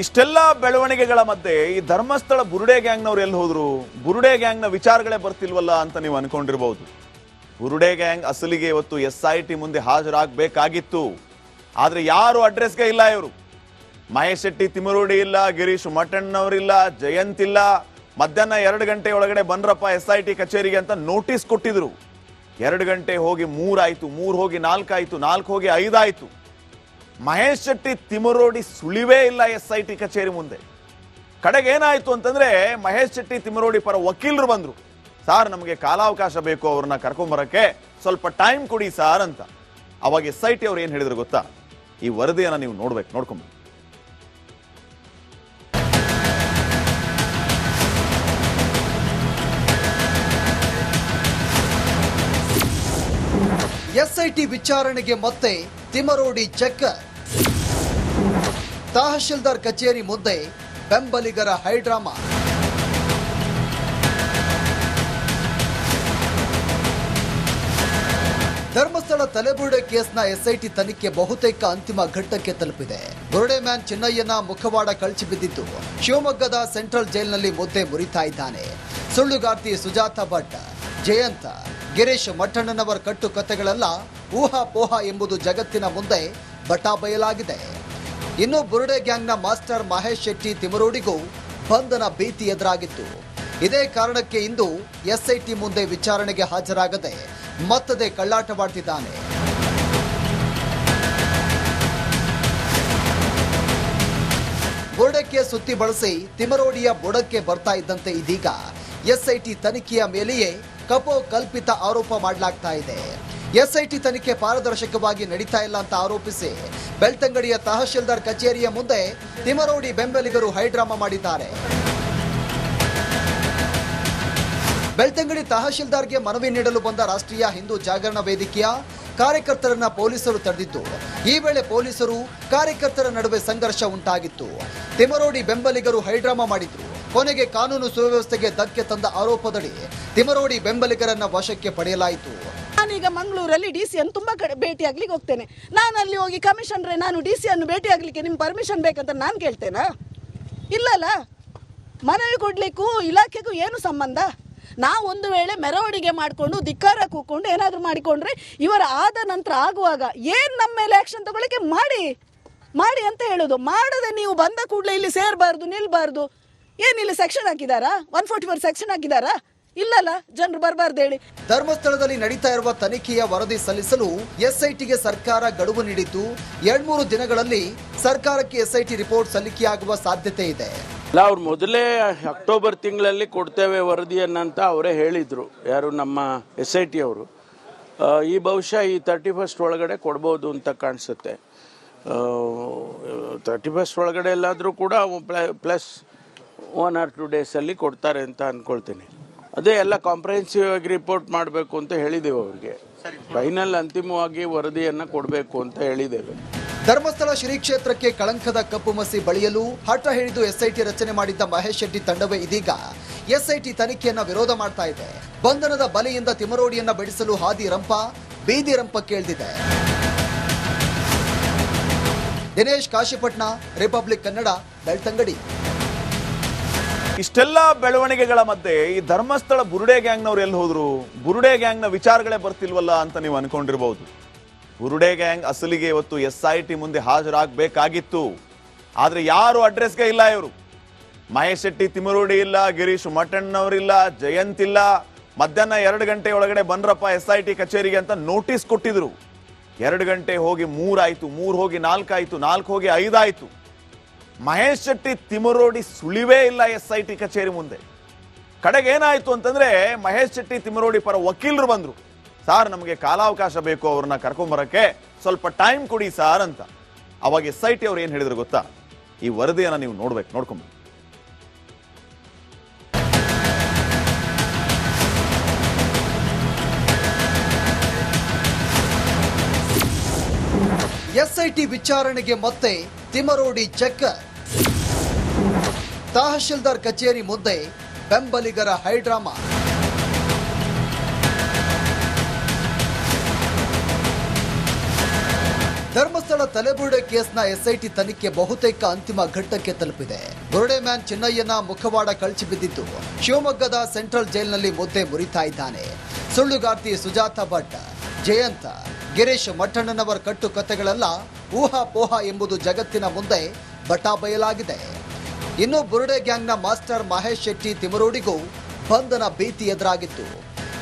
ಇಷ್ಟೆಲ್ಲ ಬೆಳವಣಿಗೆಗಳ ಮಧ್ಯೆ ಈ ಧರ್ಮಸ್ಥಳ ಬುರುಡೆ ಗ್ಯಾಂಗ್ನವರು ಎಲ್ಲಿ ಹೋದ್ರು? ಬುರುಡೆ ಗ್ಯಾಂಗ್ನ ವಿಚಾರಗಳೇ ಬರ್ತಿಲ್ವಲ್ಲ ಅಂತ ನೀವು ಅನ್ಕೊಂಡಿರಬಹುದು. ಬುರುಡೆ ಗ್ಯಾಂಗ್ ಅಸಲಿಗೆ ಇವತ್ತು SIT ಮುಂದೆ ಹಾಜರಾಗಬೇಕಾಗಿತ್ತು. ಆದ್ರೆ ಯಾರು ಅಡ್ರೆಸ್ಗೆ ಇಲ್ಲ. ಇವರು ಮಹೇಶ್ ಶೆಟ್ಟಿ ತಿಮರೋಡಿ ಇಲ್ಲ, ಗಿರೀಶ್ ಮಠಣ್ಣವರಿಲ್ಲ, ಜಯಂತ್ ಇಲ್ಲ. ಮಧ್ಯಾಹ್ನ 2 ಗಂಟೆ ಒಳಗಡೆ ಬಂದ್ರಪ್ಪ SIT ಕಚೇರಿಗೆ ಅಂತ ನೋಟಿಸ್ ಕೊಟ್ಟಿದ್ರು. 2 ಗಂಟೆ ಹೋಗಿ 3 ಆಯ್ತು, 3 ಹೋಗಿ 4 ಆಯ್ತು, 4 ಹೋಗಿ 5 ಆಯ್ತು. ಮಹೇಶ್ ಶೆಟ್ಟಿ ತಿಮರೋಡಿ ಸುಳಿವೇ ಇಲ್ಲ SIT ಕಚೇರಿ ಮುಂದೆ. ಕಡೆಗೆ ಏನಾಯ್ತು ಅಂತಂದ್ರೆ ಮಹೇಶ್ ಶೆಟ್ಟಿ ತಿಮರೋಡಿ ಪರ ವಕೀಲರು ಬಂದ್ರು. ಸಾರ್, ನಮಗೆ ಕಾಲಾವಕಾಶ ಬೇಕು, ಅವ್ರನ್ನ ಕರ್ಕೊಂಬರಕ್ಕೆ ಸ್ವಲ್ಪ ಟೈಮ್ ಕೊಡಿ ಸಾರ್ ಅಂತ. ಅವಾಗ SIT ಅವ್ರು ಏನ್ ಹೇಳಿದ್ರು ಗೊತ್ತಾ? ಈ ವರದಿಯನ್ನ ನೀವು ನೋಡ್ಕೊಂಬ. SIT ವಿಚಾರಣೆಗೆ ಮತ್ತೆ ತಿಮರೋಡಿ ಚಕ್ಕರ್. ತಹಶೀಲ್ದಾರ್ ಕಚೇರಿ ಮುಂದೆ ಬೆಂಬಲಿಗರ ಹೈಡ್ರಾಮಾ. ಧರ್ಮಸ್ಥಳ ತಲೆಬುರುಡೆ ಕೇಸ್ನ SIT ತನಿಖೆ ಬಹುತೇಕ ಅಂತಿಮ ಘಟ್ಟಕ್ಕೆ ತಲುಪಿದೆ. ಬುರುಡೆ ಮ್ಯಾನ್ ಚಿನ್ನಯ್ಯನ ಮುಖವಾಡ ಕಳಚಿ ಬಿದ್ದಿದ್ದು ಶಿವಮೊಗ್ಗದ ಸೆಂಟ್ರಲ್ ಜೈಲಿನಲ್ಲಿ ಮುದ್ದೆ ಮುರಿತಾ ಇದ್ದಾನೆ. ಸುಳ್ಳುಗಾರ್ತಿ ಸುಜಾತ ಭಟ್, ಜಯಂತ, ಗಿರೀಶ್ ಮಠಣ್ಣನವರ ಕಟ್ಟು ಕಥೆಗಳೆಲ್ಲ ಊಹಾಪೋಹ ಎಂಬುದು ಜಗತ್ತಿನ ಮುಂದೆ ಬಟಾಬಯಲಾಗಿದೆ. ಇನ್ನು ಬುರುಡೆ ಗ್ಯಾಂಗ್ನ ಮಾಸ್ಟರ್ ಮಹೇಶ್ ಶೆಟ್ಟಿ ತಿಮರೋಡಿಗೂ ಬಂಧನ ಭೀತಿ ಎದುರಾಗಿತ್ತು. ಇದೇ ಕಾರಣಕ್ಕೆ ಇಂದು SIT ಮುಂದೆ ವಿಚಾರಣೆಗೆ ಹಾಜರಾಗದೆ ಮತ್ತದೇ ಕಳ್ಳಾಟವಾಡ್ತಿದ್ದಾನೆ. ಬುರುಡೆಕ್ಕೆ ಸುತ್ತಿ ಬಳಸಿ ತಿಮರೋಡಿಯ ಬುಡಕ್ಕೆ ಬರ್ತಾ ಇದ್ದಂತೆ ಇದೀಗ SIT ತನಿಖೆಯ ಮೇಲೆಯೇ ಕಲ್ಪಿತ ಆರೋಪ ಮಾಡಲಾಗ್ತಾ ಇದೆ. SIT ತನಿಖೆ ಪಾರದರ್ಶಕವಾಗಿ ನಡೀತಾ ಇಲ್ಲ ಅಂತ ಆರೋಪಿಸಿ ಬೆಳ್ತಂಗಡಿಯ ತಹಶೀಲ್ದಾರ್ ಕಚೇರಿಯ ಮುಂದೆ ತಿಮರೋಡಿ ಬೆಂಬಲಿಗರು ಹೈಡ್ರಾಮಾ ಮಾಡಿದ್ದಾರೆ. ಬೆಳ್ತಂಗಡಿ ತಹಶೀಲ್ದಾರ್ಗೆ ಮನವಿ ನೀಡಲು ಬಂದ ರಾಷ್ಟ್ರೀಯ ಹಿಂದೂ ಜಾಗರಣ ವೇದಿಕೆಯ ಕಾರ್ಯಕರ್ತರನ್ನ ಪೊಲೀಸರು ತಡೆದಿದ್ದು, ಈ ವೇಳೆ ಪೊಲೀಸರು ಕಾರ್ಯಕರ್ತರ ನಡುವೆ ಸಂಘರ್ಷ ಉಂಟಾಗಿತ್ತು. ತಿಮರೋಡಿ ಬೆಂಬಲಿಗರು ಹೈಡ್ರಾಮಾ ಮಾಡಿದ್ರು. ಕೊನೆಗೆ ಕಾನೂನು ಸುವ್ಯವಸ್ಥೆಗೆ ಧಕ್ಕೆ ತಂದ ಆರೋಪದಡಿ ತಿಮರೋಡಿ ಬೆಂಬಲಿಗರನ್ನ ವಶಕ್ಕೆ ಪಡೆಯಲಾಯಿತು. ನಾನೀಗ ಮಂಗಳೂರಲ್ಲಿ DC ಅನ್ನು ತುಂಬಾ ಕಡೆ ಭೇಟಿ ಆಗ್ಲಿಕ್ಕೆ ಹೋಗ್ತೇನೆ. ನಾನು ಅಲ್ಲಿ ಹೋಗಿ ಕಮಿಷನರೇ, ನಾನು DC ಅನ್ನು ಭೇಟಿ ಆಗ್ಲಿಕ್ಕೆ ನಿಮ್ ಪರ್ಮಿಷನ್ ಬೇಕಂತ ನಾನು ಕೇಳ್ತೇನಾ? ಇಲ್ಲಲ್ಲ. ಮನವಿ ಕೊಡ್ಲಿಕ್ಕೂ ಇಲಾಖೆಗೂ ಏನು ಸಂಬಂಧ? ನಾವು ಒಂದು ವೇಳೆ ಮೆರವಣಿಗೆ ಮಾಡಿಕೊಂಡು ಧಿಕ್ಕಾರ ಕೂಕೊಂಡು ಏನಾದರೂ ಮಾಡಿಕೊಂಡ್ರೆ ಇವರ ಆದ ನಂತರ ಆಗುವಾಗ ಏನು ನಮ್ಮ ಮೇಲೆ ಆಕ್ಷನ್ ತಗೊಳ್ಳಿಕ್ಕೆ ಮಾಡಿ ಅಂತ ಹೇಳೋದು. ಮಾಡದೆ ನೀವು ಬಂದ ಕೂಡಲೇ ಇಲ್ಲಿ ಸೇರಬಾರ್ದು, ನಿಲ್ಬಾರ್ದು. ಏನಿಲ್ಲ ಸೆಕ್ಷನ್ ಹಾಕಿದಾರಾ? 144 ಸೆಕ್ಷನ್ ಹಾಕಿದಾರಾ? ಇಲ್ಲಲ್ಲ, ಜನರು ಬರಬಾರ್ದು ಹೇಳಿ. ಧರ್ಮಸ್ಥಳದಲ್ಲಿ ನಡೀತಾ ಇರುವ ತನಿಖೆಯ ವರದಿ ಸಲ್ಲಿಸಲು SITಗೆ ಸರ್ಕಾರ ಗಡುವು ನೀಡಿದ್ದು 2-3 ದಿನಗಳಲ್ಲಿ ಸರ್ಕಾರಕ್ಕೆ SIT ರಿಪೋರ್ಟ್ ಸಲ್ಲಿಕೆಯಾಗುವ ಸಾಧ್ಯತೆ ಇದೆ. ಅವ್ರು ಮೊದಲೇ ಅಕ್ಟೋಬರ್ ತಿಂಗಳಲ್ಲಿ ಕೊಡ್ತೇವೆ ವರದಿಯನ್ನಂತ ಅವರೇ ಹೇಳಿದ್ರು. ಯಾರು? ನಮ್ಮ SIT ಅವರು. ಈ ಬಹುಶಃ ಈ 31st ಒಳಗಡೆ ಕೊಡ್ಬೋದು ಅಂತ ಕಾಣಿಸುತ್ತೆ. 31st ಒಳಗಡೆ ಎಲ್ಲಾದರೂ ಕೂಡ ಪ್ಲಸ್ 1 or 2 ಡೇಸಲ್ಲಿ ಕೊಡ್ತಾರೆ ಅಂತ ಅಂದ್ಕೊಳ್ತೀನಿ. ಅದೇ ಎಲ್ಲ ಕಾಂಪ್ರಹೆನ್ಸಿವ್ ಆಗಿ ರಿಪೋರ್ಟ್ ಮಾಡಬೇಕು ಅಂತ ಹೇಳಿದ್ದೇವೆ ಅವ್ರಿಗೆ. ಫೈನಲ್ ಅಂತಿಮವಾಗಿ ವರದಿಯನ್ನು ಕೊಡಬೇಕು ಅಂತ ಹೇಳಿದ್ದೇವೆ. ಧರ್ಮಸ್ಥಳ ಶ್ರೀ ಕ್ಷೇತ್ರಕ್ಕೆ ಕಳಂಕದ ಕಪ್ಪು ಮಸಿ ಬಳಿಯಲು ಹಠ ಹಿಡಿದು SIT ರಚನೆ ಮಾಡಿದ್ದ ಮಹೇಶ್ ಶೆಟ್ಟಿ ತಂಡವೇ ಇದೀಗ SIT ತನಿಖೆಯನ್ನ ವಿರೋಧ ಮಾಡ್ತಾ ಇದೆ. ಬಂಧನದ ಬಲೆಯಿಂದ ತಿಮರೋಡಿಯನ್ನ ಬಿಡಿಸಲು ಹಾದಿ ರಂಪ ಬೀದಿ ರಂಪಕ್ಕೆ ಇಳಿದಿದೆ. ದಿನೇಶ್ ಕಾಶಿಪಟ್ನ, ರಿಪಬ್ಲಿಕ್ ಕನ್ನಡ, ಬೆಳ್ತಂಗಡಿ. ಇಷ್ಟೆಲ್ಲ ಬೆಳವಣಿಗೆಗಳ ಮಧ್ಯೆ ಈ ಧರ್ಮಸ್ಥಳ ಬುರುಡೆ ಗ್ಯಾಂಗ್ನವರು ಎಲ್ಲಿ ಹೋದ್ರು? ಬುರುಡೆ ಗ್ಯಾಂಗ್ನ ವಿಚಾರಗಳೇ ಬರ್ತಿಲ್ವಲ್ಲ ಅಂತ ನೀವು ಅನ್ಕೊಂಡಿರಬಹುದು. ಬುರುಡೆ ಗ್ಯಾಂಗ್ ಅಸಲಿಗೆ ಇವತ್ತು SIT ಮುಂದೆ ಹಾಜರಾಗಬೇಕಾಗಿತ್ತು. ಆದ್ರೆ ಯಾರು ಅಡ್ರೆಸ್ಗೆ ಇಲ್ಲ. ಇವರು ಮಹೇಶ್ ಶೆಟ್ಟಿ ತಿಮರೋಡಿ ಇಲ್ಲ, ಗಿರೀಶ್ ಮಠಣ್ಣವರಿಲ್ಲ, ಜಯಂತ್ ಇಲ್ಲ. ಮಧ್ಯಾಹ್ನ 2 ಗಂಟೆ ಒಳಗಡೆ ಬಂದ್ರಪ್ಪ SIT ಕಚೇರಿಗೆ ಅಂತ ನೋಟಿಸ್ ಕೊಟ್ಟಿದ್ರು. 2 ಗಂಟೆ ಹೋಗಿ 3 ಆಯ್ತು, 3 ಹೋಗಿ 4 ಆಯ್ತು, 4 ಹೋಗಿ 5 ಆಯ್ತು. ಮಹೇಶ್ ಶೆಟ್ಟಿ ತಿಮರೋಡಿ ಸುಳಿವೇ ಇಲ್ಲ SIT ಕಚೇರಿ ಮುಂದೆ. ಕಡೆಗೆ ಏನಾಯ್ತು ಅಂತಂದ್ರೆ ಮಹೇಶ್ ಶೆಟ್ಟಿ ತಿಮರೋಡಿ ಪರ ವಕೀಲರು ಬಂದ್ರು. ಸಾರ್, ನಮಗೆ ಕಾಲಾವಕಾಶ ಬೇಕು, ಅವ್ರನ್ನ ಕರ್ಕೊಂಬರಕ್ಕೆ ಸ್ವಲ್ಪ ಟೈಮ್ ಕೊಡಿ ಸಾರ್ ಅಂತ. ಅವಾಗ SIT ಅವ್ರು ಏನ್ ಹೇಳಿದ್ರು ಗೊತ್ತಾ? ಈ ವರದಿಯನ್ನ ನೀವು ನೋಡ್ಕೊಂಬ. SIT ವಿಚಾರಣೆಗೆ ಮತ್ತೆ ತಿಮರೋಡಿ ಚಕ್ಕರ್. ತಹಶೀಲ್ದಾರ್ ಕಚೇರಿ ಮುಂದೆ ಬೆಂಬಲಿಗರ ಹೈಡ್ರಾಮಾ. ಧರ್ಮಸ್ಥಳ ತಲೆಬುರುಡೆ ಕೇಸ್ನ ಎಸ್ಐಟಿ ತನಿಖೆ ಬಹುತೇಕ ಅಂತಿಮ ಘಟ್ಟಕ್ಕೆ ತಲುಪಿದೆ. ಬುರುಡೆ ಮ್ಯಾನ್ ಚಿನ್ನಯ್ಯನ ಮುಖವಾಡ ಕಳಚಿ ಬಿದ್ದಿದ್ದು ಶಿವಮೊಗ್ಗದ ಸೆಂಟ್ರಲ್ ಜೈಲಿನಲ್ಲಿ ಮುದ್ದೆ ಮುರಿತಾ ಇದ್ದಾನೆ. ಸುಳ್ಳುಗಾರ್ತಿ ಸುಜಾತಾ ಭಟ್, ಜಯಂತ, ಗಿರೀಶ್ ಮಠಣ್ಣನವರ ಕಟ್ಟು ಕಥೆಗಳೆಲ್ಲ ಊಹಾಪೋಹ ಎಂಬುದು ಜಗತ್ತಿನ ಮುಂದೆ ಬಟಾಬಯಲಾಗಿದೆ. ಇನ್ನು ಬುರುಡೆ ಗ್ಯಾಂಗ್ನ ಮಾಸ್ಟರ್ ಮಹೇಶ್ ಶೆಟ್ಟಿ ತಿಮರೋಡಿಗೂ ಬಂಧನ ಭೀತಿ ಎದುರಾಗಿತ್ತು.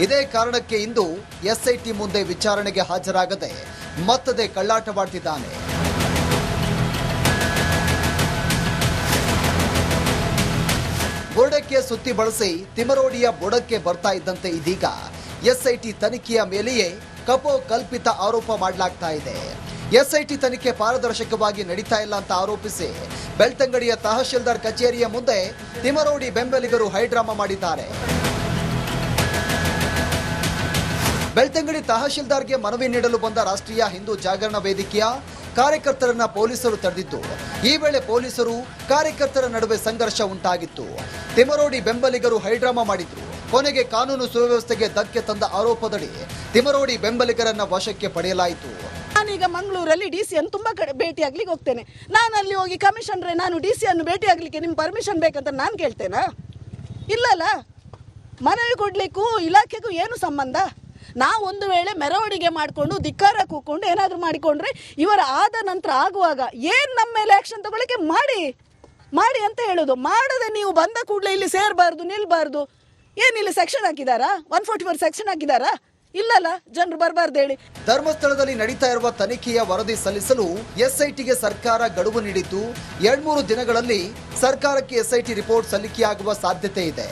ಇದೇ ಕಾರಣಕ್ಕೆ ಇಂದು ಎಸ್ಐಟಿ ಮುಂದೆ ವಿಚಾರಣೆಗೆ ಹಾಜರಾಗದೆ ಮತ್ತದೇ ಕಳ್ಳಾಟವಾಡ್ತಿದ್ದಾನೆ. ಬುರುಡೆಕ್ಕೆ ಸುತ್ತಿ ಬಳಸಿ ತಿಮರೋಡಿಯ ಬುಡಕ್ಕೆ ಬರ್ತಾ ಇದ್ದಂತೆ ಇದೀಗ ಎಸ್ಐಟಿ ತನಿಖೆಯ ಮೇಲೆಯೇ ಕಪೋಕಲ್ಪಿತ ಆರೋಪ ಮಾಡಲಾಗ್ತಾ ಇದೆ. ಎಸ್ಐಟಿ ತನಿಖೆ ಪಾರದರ್ಶಕವಾಗಿ ನಡೀತಾ ಇಲ್ಲ ಅಂತ ಆರೋಪಿಸಿ ಬೆಳ್ತಂಗಡಿಯ ತಹಶೀಲ್ದಾರ್ ಕಚೇರಿಯ ಮುಂದೆ ತಿಮರೋಡಿ ಬೆಂಬಲಿಗರು ಹೈಡ್ರಾಮಾ ಮಾಡಿದ್ದಾರೆ. ಬೆಳ್ತಂಗಡಿ ತಹಶೀಲ್ದಾರ್ಗೆ ಮನವಿ ನೀಡಲು ಬಂದ ರಾಷ್ಟ್ರೀಯ ಹಿಂದೂ ಜಾಗರಣ ವೇದಿಕೆಯ ಕಾರ್ಯಕರ್ತರನ್ನ ಪೊಲೀಸರು ತಡೆದಿದ್ದು, ಈ ವೇಳೆ ಪೊಲೀಸರು ಕಾರ್ಯಕರ್ತರ ನಡುವೆ ಸಂಘರ್ಷ ಉಂಟಾಗಿತ್ತು. ತಿಮರೋಡಿ ಬೆಂಬಲಿಗರು ಹೈಡ್ರಾಮಾ ಮಾಡಿದ್ರು. ಕೊನೆಗೆ ಕಾನೂನು ಸುವ್ಯವಸ್ಥೆಗೆ ಧಕ್ಕೆ ತಂದ ಆರೋಪದಡಿ ತಿಮರೋಡಿ ಬೆಂಬಲಿಗರನ್ನ ವಶಕ್ಕೆ ಪಡೆಯಲಾಯಿತು. ನಾನೀಗ ಮಂಗಳೂರಲ್ಲಿ ಡಿಸಿ ಅನ್ನು ತುಂಬಾ ಕಡೆ ಭೇಟಿ ಆಗ್ಲಿಕ್ಕೆ ಹೋಗ್ತೇನೆ. ನಾನು ಅಲ್ಲಿ ಹೋಗಿ ಕಮಿಷನರೇ ನಾನು ಡಿಸಿ ಅನ್ನು ಭೇಟಿ ಆಗ್ಲಿಕ್ಕೆ ನಿಮ್ಮ ಪರ್ಮಿಷನ್ ಬೇಕಂತ ನಾನು ಕೇಳ್ತೇನಾ? ಇಲ್ಲಲ್ಲ. ಮನವಿ ಕೊಡ್ಲಿಕ್ಕೂ ಇಲಾಖೆಗೂ ಏನು ಸಂಬಂಧ? ನಾವು ಒಂದು ವೇಳೆ ಮೆರವಣಿಗೆ ಮಾಡಿಕೊಂಡು ಧಿಕ್ಕಾರ ಕೂಕೊಂಡು ಏನಾದರೂ ಮಾಡಿಕೊಂಡ್ರೆ ಇವರ ಆದ ನಂತರ ಆಗುವಾಗ ಏನು ನಮ್ಮ ಮೇಲೆ ಆ್ಯಕ್ಷನ್ ತಗೊಳ್ಳಿಕ್ಕೆ ಮಾಡಿ ಅಂತ ಹೇಳೋದು. ಮಾಡದೆ ನೀವು ಬಂದ ಕೂಡಲೇ ಇಲ್ಲಿ ಸೇರಬಾರ್ದು, ನಿಲ್ಬಾರ್ದು. ಏನಿಲ್ಲ ಸೆಕ್ಷನ್ ಹಾಕಿದಾರಾ? 144 ಸೆಕ್ಷನ್ ಹಾಕಿದಾರಾ? ಇಲ್ಲಲ್ಲ, ಜನರು ಬರಬಾರ್ದು ಹೇಳಿ. ಧರ್ಮಸ್ಥಳದಲ್ಲಿ ನಡೀತಾ ಇರುವ ತನಿಖೆಯ ವರದಿ ಸಲ್ಲಿಸಲು ಎಸ್ಐಟಿಗೆ ಸರ್ಕಾರ ಗಡುವು ನೀಡಿದ್ದು 2-3 ದಿನಗಳಲ್ಲಿ ಸರ್ಕಾರಕ್ಕೆ ಎಸ್ಐಟಿ ರಿಪೋರ್ಟ್ ಸಲ್ಲಿಕೆಯಾಗುವ ಸಾಧ್ಯತೆ ಇದೆ.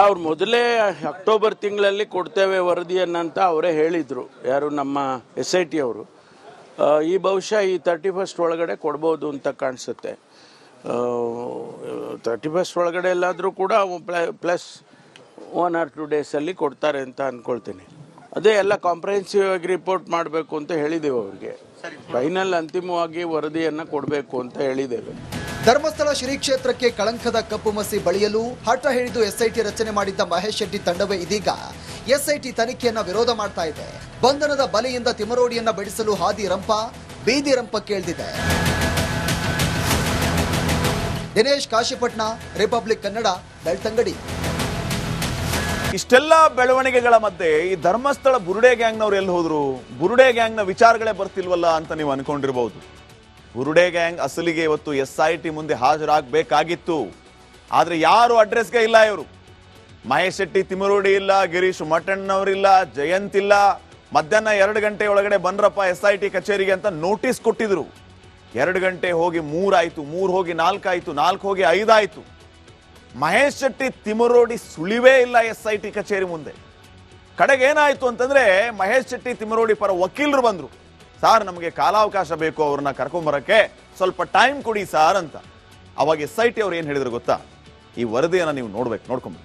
ಅವ್ರು ಮೊದಲೇ ಅಕ್ಟೋಬರ್ ತಿಂಗಳಲ್ಲಿ ಕೊಡ್ತೇವೆ ವರದಿಯನ್ನಂತ ಅವರೇ ಹೇಳಿದರು. ಯಾರು? ನಮ್ಮ SIT ಅವರು. ಈ ಬಹುಶಃ ಈ 31st ಒಳಗಡೆ ಕೊಡ್ಬೋದು ಅಂತ ಕಾಣಿಸುತ್ತೆ. 31st ಒಳಗಡೆ ಎಲ್ಲಾದರೂ ಕೂಡ ಪ್ಲಸ್ 1 or 2 ಡೇಸಲ್ಲಿ ಕೊಡ್ತಾರೆ ಅಂತ ಅಂದ್ಕೊಳ್ತೀನಿ. ಅದೇ ಎಲ್ಲ ಕಾಂಪ್ರಹೆನ್ಸಿವ್ ಆಗಿ ರಿಪೋರ್ಟ್ ಮಾಡಬೇಕು ಅಂತ ಹೇಳಿದ್ದೇವೆ ಅವ್ರಿಗೆ. ಫೈನಲ್ ಅಂತಿಮವಾಗಿ ವರದಿಯನ್ನು ಕೊಡಬೇಕು ಅಂತ ಹೇಳಿದ್ದೇವೆ. ಧರ್ಮಸ್ಥಳ ಶ್ರೀ ಕ್ಷೇತ್ರಕ್ಕೆ ಕಳಂಕದ ಕಪ್ಪು ಮಸಿ ಬಳಿಯಲು ಹಠ ಹಿಡಿದು ಎಸ್ಐಟಿ ರಚನೆ ಮಾಡಿದ್ದ ಮಹೇಶ್ ಶೆಟ್ಟಿ ತಂಡವೇ ಇದೀಗ ಎಸ್ಐಟಿ ತನಿಖೆಯನ್ನ ವಿರೋಧ ಮಾಡ್ತಾ ಇದೆ. ಬಂಧನದ ಬಲೆಯಿಂದ ತಿಮರೋಡಿಯನ್ನ ಬಿಡಿಸಲು ಹಾದಿ ರಂಪ ಬೀದಿ ರಂಪಕ್ಕೆ ಇಳಿದಿದೆ. ದಿನೇಶ್ ಕಾಶಿಪಟ್ನ, ರಿಪಬ್ಲಿಕ್ ಕನ್ನಡ, ಬೆಳ್ತಂಗಡಿ. ಇಷ್ಟೆಲ್ಲ ಬೆಳವಣಿಗೆಗಳ ಮಧ್ಯೆ ಈ ಧರ್ಮಸ್ಥಳ ಬುರುಡೆ ಗ್ಯಾಂಗ್ನವ್ರು ಎಲ್ಲಿ ಹೋದ್ರು? ಬುರುಡೆ ಗ್ಯಾಂಗ್ನ ವಿಚಾರಗಳೇ ಬರ್ತಿಲ್ವಲ್ಲ ಅಂತ ನೀವು ಅನ್ಕೊಂಡಿರ್ಬೋದು. ಬುರುಡೆ ಗ್ಯಾಂಗ್ ಅಸಲಿಗೆ ಇವತ್ತು SIT ಮುಂದೆ ಹಾಜರಾಗಬೇಕಾಗಿತ್ತು. ಆದ್ರೆ ಯಾರು ಅಡ್ರೆಸ್ಗೆ ಇಲ್ಲ. ಇವರು ಮಹೇಶ್ ಶೆಟ್ಟಿ ತಿಮರೋಡಿ ಇಲ್ಲ, ಗಿರೀಶ್ ಮಠಣ್ಣವರಿಲ್ಲ, ಜಯಂತ್ ಇಲ್ಲ. ಮಧ್ಯಾಹ್ನ 2 ಗಂಟೆ ಒಳಗಡೆ ಬನ್ರಪ್ಪ SIT ಕಚೇರಿಗೆ ಅಂತ ನೋಟಿಸ್ ಕೊಟ್ಟಿದ್ರು. 2 ಗಂಟೆ ಹೋಗಿ 3 ಆಯ್ತು, 3 ಹೋಗಿ 4 ಆಯ್ತು, 4 ಹೋಗಿ 5 ಆಯ್ತು. ಮಹೇಶ್ ಶೆಟ್ಟಿ ತಿಮರೋಡಿ ಸುಳಿವೇ ಇಲ್ಲ SIT ಕಚೇರಿ ಮುಂದೆ. ಕಡೆಗೆ ಏನಾಯ್ತು ಅಂತಂದ್ರೆ ಮಹೇಶ್ ಶೆಟ್ಟಿ ತಿಮರೋಡಿ ಪರ ವಕೀಲರು ಬಂದ್ರು. ಸಾರ್, ನಮಗೆ ಕಾಲಾವಕಾಶ ಬೇಕು, ಅವ್ರನ್ನ ಕರ್ಕೊಂಬರಕ್ಕೆ ಸ್ವಲ್ಪ ಟೈಮ್ ಕೊಡಿ ಸಾರ್ ಅಂತ. ಅವಾಗ SIT ಅವ್ರು ಏನ್ ಹೇಳಿದ್ರು ಗೊತ್ತಾ? ಈ ವರದಿಯನ್ನ ನೀವು ನೋಡ್ಕೊಂಡು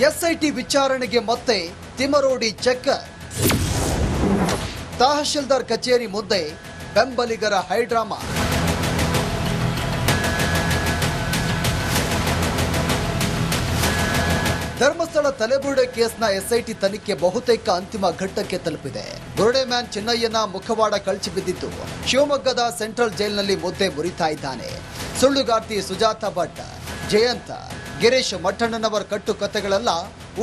ಎಸ್ಐಟಿ ವಿಚಾರಣೆಗೆ ಮತ್ತೆ ತಿಮರೋಡಿ ಚೆಕ್ಕರ್. ತಹಶೀಲ್ದಾರ್ ಕಚೇರಿ ಮುಂದೆ ಬೆಂಬಲಿಗರ ಹೈಡ್ರಾಮಾ. ಧರ್ಮಸ್ಥಳ ತಲೆಬುರುಡೆ ಕೇಸ್ನ ಎಸ್ಐಟಿ ತನಿಖೆ ಬಹುತೇಕ ಅಂತಿಮ ಘಟ್ಟಕ್ಕೆ ತಲುಪಿದೆ. ಬುರುಡೆ ಮ್ಯಾನ್ ಚಿನ್ನಯ್ಯನ ಮುಖವಾಡ ಕಳಚಿ ಬಿದ್ದಿದ್ದು ಶಿವಮೊಗ್ಗದ ಸೆಂಟ್ರಲ್ ಜೈಲಿನಲ್ಲಿ ಮುದ್ದೆ ಮುರಿತಾ ಇದ್ದಾನೆ. ಸುಳ್ಳುಗಾರ್ತಿ ಸುಜಾತಾ ಭಟ್, ಜಯಂತ, ಗಿರೀಶ್ ಮಠಣ್ಣನವರ ಕಟ್ಟು ಕಥೆಗಳೆಲ್ಲ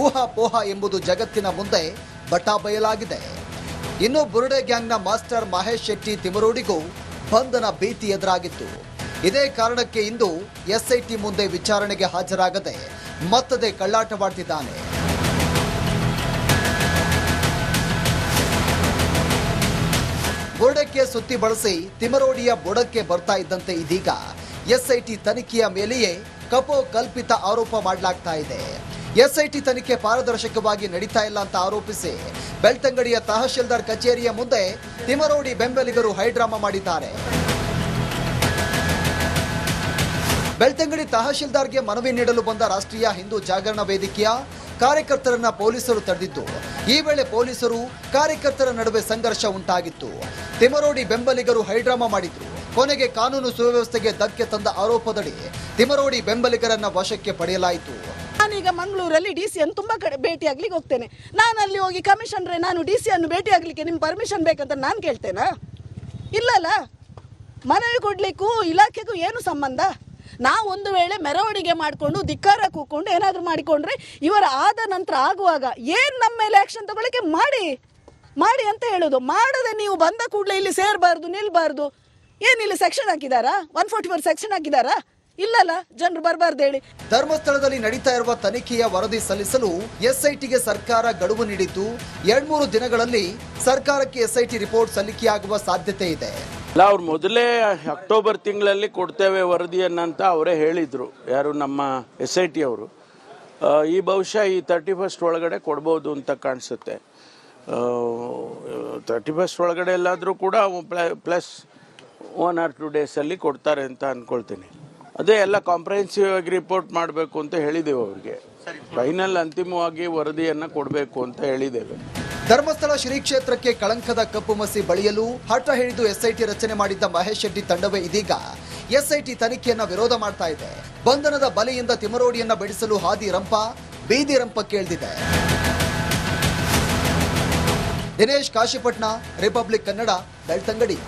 ಊಹಾಪೋಹ ಎಂಬುದು ಜಗತ್ತಿನ ಮುಂದೆ ಬಟಾಬಯಲಾಗಿದೆ. ಇನ್ನು ಬುರುಡೆ ಗ್ಯಾಂಗ್ನ ಮಾಸ್ಟರ್ ಮಹೇಶ್ ಶೆಟ್ಟಿ ತಿಮರೋಡಿಗೂ ಬಂಧನ ಭೀತಿ ಎದುರಾಗಿತ್ತು. ಇದೇ ಕಾರಣಕ್ಕೆ ಇಂದು ಎಸ್ಐಟಿ ಮುಂದೆ ವಿಚಾರಣೆಗೆ ಹಾಜರಾಗದೆ ಮತ್ತದೇ ಕಳ್ಳಾಟವಾಡ್ತಿದ್ದಾನೆ. ಬುರುಡೆಕ್ಕೆ ಸುತ್ತಿ ಬಳಸಿ ತಿಮರೋಡಿಯ ಬುಡಕ್ಕೆ ಬರ್ತಾ ಇದ್ದಂತೆ ಇದೀಗ ಎಸ್ಐಟಿ ತನಿಖೆಯ ಮೇಲೆಯೇ ಕಪೋಕಲ್ಪಿತ ಆರೋಪ ಮಾಡಲಾಗ್ತಾ ಇದೆ. ಎಸ್ಐಟಿ ತನಿಖೆ ಪಾರದರ್ಶಕವಾಗಿ ನಡೀತಾ ಇಲ್ಲ ಅಂತ ಆರೋಪಿಸಿ ಬೆಳ್ತಂಗಡಿಯ ತಹಶೀಲ್ದಾರ್ ಕಚೇರಿಯ ಮುಂದೆ ತಿಮರೋಡಿ ಬೆಂಬಲಿಗರು ಹೈಡ್ರಾಮಾ ಮಾಡಿದ್ದಾರೆ. ಬೆಳ್ತಂಗಡಿ ತಹಶೀಲ್ದಾರ್ಗೆ ಮನವಿ ನೀಡಲು ಬಂದ ರಾಷ್ಟ್ರೀಯ ಹಿಂದೂ ಜಾಗರಣ ವೇದಿಕೆಯ ಕಾರ್ಯಕರ್ತರನ್ನ ಪೊಲೀಸರು ತಡೆದಿದ್ದು, ಈ ವೇಳೆ ಪೊಲೀಸರು ಕಾರ್ಯಕರ್ತರ ನಡುವೆ ಸಂಘರ್ಷ ಉಂಟಾಗಿತ್ತು. ತಿಮರೋಡಿ ಬೆಂಬಲಿಗರು ಹೈಡ್ರಾಮಾ ಮಾಡಿದ್ರು. ಕೊನೆಗೆ ಕಾನೂನು ಸುವ್ಯವಸ್ಥೆಗೆ ಧಕ್ಕೆ ತಂದ ಆರೋಪದಡಿ ತಿಮರೋಡಿ ಬೆಂಬಲಿಗರನ್ನ ವಶಕ್ಕೆ ಪಡೆಯಲಾಯಿತು. ನಾನೀಗ ಮಂಗಳೂರಲ್ಲಿ ಡಿ ಸಿ ಅನ್ನು ತುಂಬಾ ಕಡೆ ಭೇಟಿ ಆಗ್ಲಿಕ್ಕೆ ಹೋಗ್ತೇನೆ. ನಾನು ಅಲ್ಲಿ ಹೋಗಿ ಕಮಿಷನರೇ ನಾನು ಡಿ ಸಿ ಅನ್ನು ಭೇಟಿ ಆಗ್ಲಿಕ್ಕೆ ನಿಮ್ಮ ಪರ್ಮಿಷನ್ ಬೇಕಂತ ನಾನು ಕೇಳ್ತೇನಾ? ಇಲ್ಲಲ್ಲ. ಮನವಿ ಕೊಡ್ಲಿಕ್ಕೂ ಇಲಾಖೆಗೂ ಏನು ಸಂಬಂಧ? ನಾವು ಒಂದು ವೇಳೆ ಮೆರವಣಿಗೆ ಮಾಡಿಕೊಂಡು ಧಿಕ್ಕಾರ ಕೂಕೊಂಡು ಏನಾದರೂ ಮಾಡಿಕೊಂಡ್ರೆ ಇವರ ಆದ ನಂತರ ಆಗುವಾಗ ಏನು ನಮ್ಮ ಮೇಲೆ ಆಕ್ಷನ್ ತಗೊಳ್ಳಿಕ್ಕೆ ಮಾಡಿ ಅಂತ ಹೇಳೋದು. ಮಾಡದೆ ನೀವು ಬಂದ ಕೂಡಲೇ ಇಲ್ಲಿ ಸೇರಬಾರ್ದು ನಿಲ್ಬಾರ್ದು. ಏನಿಲ್ಲಿ ಸೆಕ್ಷನ್ ಹಾಕಿದಾರಾ? 144 ಸೆಕ್ಷನ್ ಹಾಕಿದಾರಾ? ಇಲ್ಲಲ್ಲ, ಜನರು ಬರಬಾರ್ದು ಹೇಳಿ. ಧರ್ಮಸ್ಥಳದಲ್ಲಿ ನಡೀತಾ ಇರುವ ತನಿಖೆಯ ವರದಿ ಸಲ್ಲಿಸಲು ಎಸ್ಐಟಿಗೆ ಸರ್ಕಾರ ಗಡುವು ನೀಡಿದ್ದು 2-3 ದಿನಗಳಲ್ಲಿ ಸರ್ಕಾರಕ್ಕೆ ಎಸ್ಐಟಿ ರಿಪೋರ್ಟ್ ಸಲ್ಲಿಕೆಯಾಗುವ ಸಾಧ್ಯತೆ ಇದೆ. ಅಲ್ಲ, ಅವ್ರು ಮೊದಲೇ ಅಕ್ಟೋಬರ್ ತಿಂಗಳಲ್ಲಿ ಕೊಡ್ತೇವೆ ವರದಿಯನ್ನಂತ ಅವರೇ ಹೇಳಿದ್ರು. ಯಾರು ನಮ್ಮ SIT ಅವರು. ಈ ಬಹುಶಃ ಈ 31st ಒಳಗಡೆ ಕೊಡ್ಬೋದು ಅಂತ ಕಾಣಿಸುತ್ತೆ. 31st ಒಳಗಡೆ ಎಲ್ಲಾದರೂ ಕೂಡ ಪ್ಲಸ್ 1 or 2 ಡೇಸಲ್ಲಿ ಕೊಡ್ತಾರೆ ಅಂತ ಅಂದ್ಕೊಳ್ತೀನಿ. ಅದೇ ಎಲ್ಲ ಕಾಂಪ್ರಹೆನ್ಸಿವ್ ಆಗಿ ರಿಪೋರ್ಟ್ ಮಾಡಬೇಕು ಅಂತ ಹೇಳಿದ್ದೇವೆ ಅವ್ರಿಗೆ. ಫೈನಲ್ ಅಂತಿಮವಾಗಿ ವರದಿಯನ್ನು ಕೊಡಬೇಕು ಅಂತ ಹೇಳಿದ್ದೇವೆ. ಧರ್ಮಸ್ಥಳ ಶ್ರೀ ಕ್ಷೇತ್ರಕ್ಕೆ ಕಳಂಕದ ಕಪ್ಪು ಮಸಿ ಬಳಿಯಲು ಹಠ ಹಿಡಿದು ಎಸ್ಐಟಿ ರಚನೆ ಮಾಡಿದ್ದ ಮಹೇಶ್ ಶೆಟ್ಟಿ ತಂಡವೇ ಇದೀಗ ಎಸ್ಐಟಿ ತನಿಖೆಯನ್ನ ವಿರೋಧ ಮಾಡ್ತಾ ಇದೆ. ಬಂಧನದ ಬಲೆಯಿಂದ ತಿಮರೋಡಿಯನ್ನ ಬಿಡಿಸಲು ಹಾದಿ ರಂಪ ಬೀದಿ ರಂಪಕ್ಕೆ ಇಳಿದಿದೆ. ದಿನೇಶ್ ಕಾಶಿಪಟ್ನ, ರಿಪಬ್ಲಿಕ್ ಕನ್ನಡ, ಬೆಳ್ತಂಗಡಿ.